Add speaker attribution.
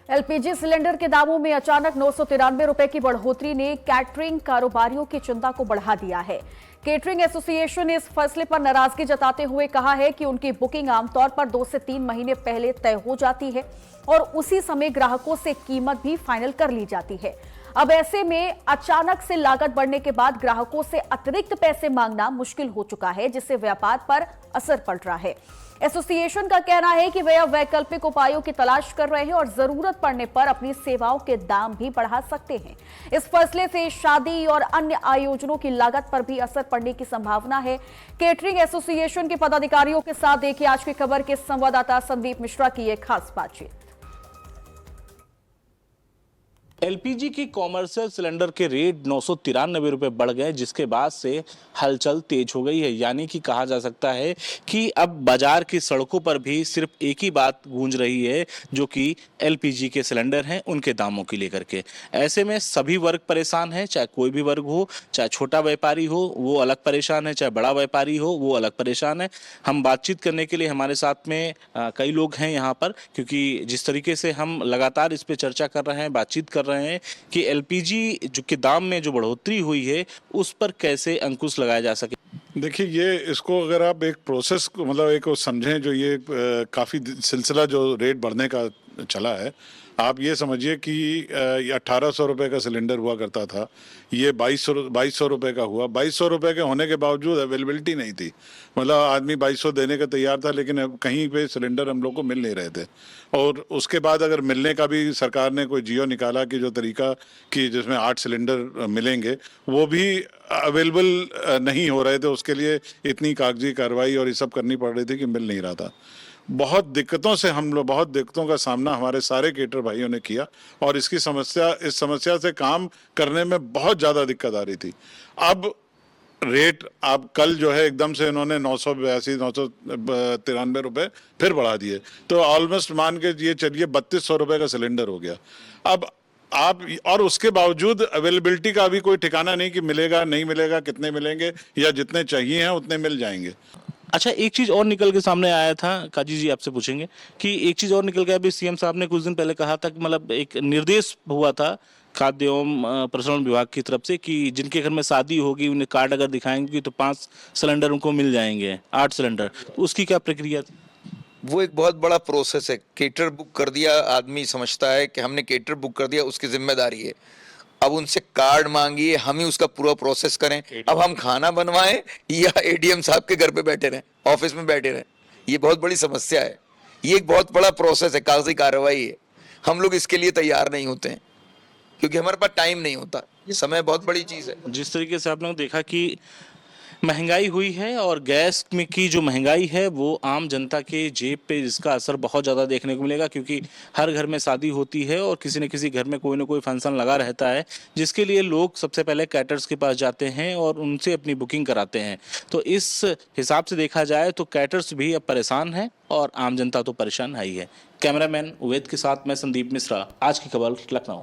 Speaker 1: LPG cylinder के दामों में अचानक 993 रुपए की बढ़ोतरी ने कैटरिंग कारोबारियों की चिंता को बढ़ा दिया है। केटरिंग एसोसिएशन ने इस फैसले पर नाराजगी जताते हुए कहा है कि उनकी बुकिंग आमतौर पर 2 से 3 महीने पहले तय हो जाती है और उसी समय ग्राहकों से कीमत भी फाइनल कर ली जाती है। अब ऐसे में अचानक से लागत बढ़ने के बाद ग्राहकों से अतिरिक्त पैसे मांगना मुश्किल हो चुका है, जिससे व्यापार पर असर पड़ रहा है। एसोसिएशन का कहना है कि वे अब वैकल्पिक उपायों की तलाश कर रहे हैं और जरूरत पड़ने पर अपनी सेवाओं के दाम भी बढ़ा सकते हैं। इस फैसले से शादी और अन्य आयोजनों की लागत पर भी असर पड़ने की संभावना है। केटरिंग एसोसिएशन के पदाधिकारियों के साथ देखिए आज की खबर के संवाददाता संदीप मिश्रा की एक खास बातचीत।
Speaker 2: एलपीजी की कॉमर्शियल सिलेंडर के रेट 993 रुपये बढ़ गए, जिसके बाद से हलचल तेज हो गई है। यानी कि कहा जा सकता है कि अब बाजार की सड़कों पर भी सिर्फ एक ही बात गूंज रही है, जो कि एलपीजी के सिलेंडर हैं उनके दामों को लेकर के। ऐसे में सभी वर्ग परेशान हैं, चाहे कोई भी वर्ग हो, चाहे छोटा व्यापारी हो वो अलग परेशान है, चाहे बड़ा व्यापारी हो वो अलग परेशान है। हम बातचीत करने के लिए हमारे साथ में कई लोग हैं यहाँ पर, क्योंकि जिस तरीके से हम लगातार इस पर चर्चा कर रहे हैं, बातचीत कर रहे हैं कि एलपीजी जो के दाम में जो बढ़ोतरी हुई है उस पर कैसे अंकुश लगाया जा सके।
Speaker 3: देखिए, ये इसको अगर आप एक प्रोसेस मतलब एक समझें, जो ये काफ़ी सिलसिला जो रेट बढ़ने का चला है, आप ये समझिए कि ये 1800 रुपये का सिलेंडर हुआ करता था, ये 2200 रुपये का हुआ। 2200 रुपये के होने के बावजूद अवेलेबिलिटी नहीं थी, मतलब आदमी 2200 देने का तैयार था, लेकिन अब कहीं पे सिलेंडर हम लोग को मिल नहीं रहे थे। और उसके बाद अगर मिलने का भी सरकार ने कोई जियो निकाला कि जो तरीका कि जिसमें 8 सिलेंडर मिलेंगे, वो भी अवेलेबल नहीं हो रहे थे। उसके लिए इतनी कागजी कार्रवाई और ये सब करनी पड़ रही थी कि मिल नहीं रहा था। बहुत दिक्कतों का सामना हमारे सारे केटर भाइयों ने किया और इस समस्या से काम करने में बहुत ज़्यादा दिक्कत आ रही थी। अब रेट आप कल जो है एकदम से इन्होंने 993 रुपये फिर बढ़ा दिए, तो ऑलमोस्ट मान के ये चलिए 3200 रुपये का सिलेंडर हो गया। अब आप और उसके बावजूद अवेलेबिलिटी का भी कोई ठिकाना नहीं कि मिलेगा नहीं मिलेगा, कितने मिलेंगे, या जितने चाहिए हैं उतने मिल जाएंगे।
Speaker 2: अच्छा, एक चीज और निकल के सामने आया था, काजी जी आपसे पूछेंगे कि एक चीज और निकल के अभी सीएम साहब ने कुछ दिन पहले कहा था कि मतलब एक निर्देश हुआ था खाद्य एवं प्रसंस्करण विभाग की तरफ से कि जिनके घर में शादी होगी उन्हें कार्ड अगर दिखाएंगे तो 5 सिलेंडर उनको मिल जाएंगे, 8 सिलेंडर। तो उसकी क्या प्रक्रिया थी?
Speaker 4: वो एक बहुत बड़ा प्रोसेस है। केटर बुक कर दिया, आदमी समझता है कि हमने केटर बुक कर दिया, उसकी जिम्मेदारी है। अब उनसे कार्ड मांगिए, हम ही उसका पूरा प्रोसेस करें। अब हम खाना बनवाएं या एडीएम साहब के घर पे बैठे रहें, ऑफिस में बैठे रहें, ये बहुत बड़ी समस्या है। ये एक बहुत बड़ा प्रोसेस है, कागजी कार्रवाई है। हम लोग इसके लिए तैयार नहीं होते हैं क्योंकि हमारे पास टाइम नहीं होता। ये समय बहुत बड़ी चीज़ है।
Speaker 2: जिस तरीके से आपने देखा कि महंगाई हुई है और गैस में की जो महंगाई है वो आम जनता के जेब पे इसका असर बहुत ज़्यादा देखने को मिलेगा, क्योंकि हर घर में शादी होती है और किसी न किसी घर में कोई ना कोई फंक्शन लगा रहता है, जिसके लिए लोग सबसे पहले कैटर्स के पास जाते हैं और उनसे अपनी बुकिंग कराते हैं। तो इस हिसाब से देखा जाए तो कैटर्स भी अब परेशान हैं और आम जनता तो परेशान है ही है। कैमरामैन उवैद के साथ मैं संदीप मिश्रा, आज की खबर लखनऊ।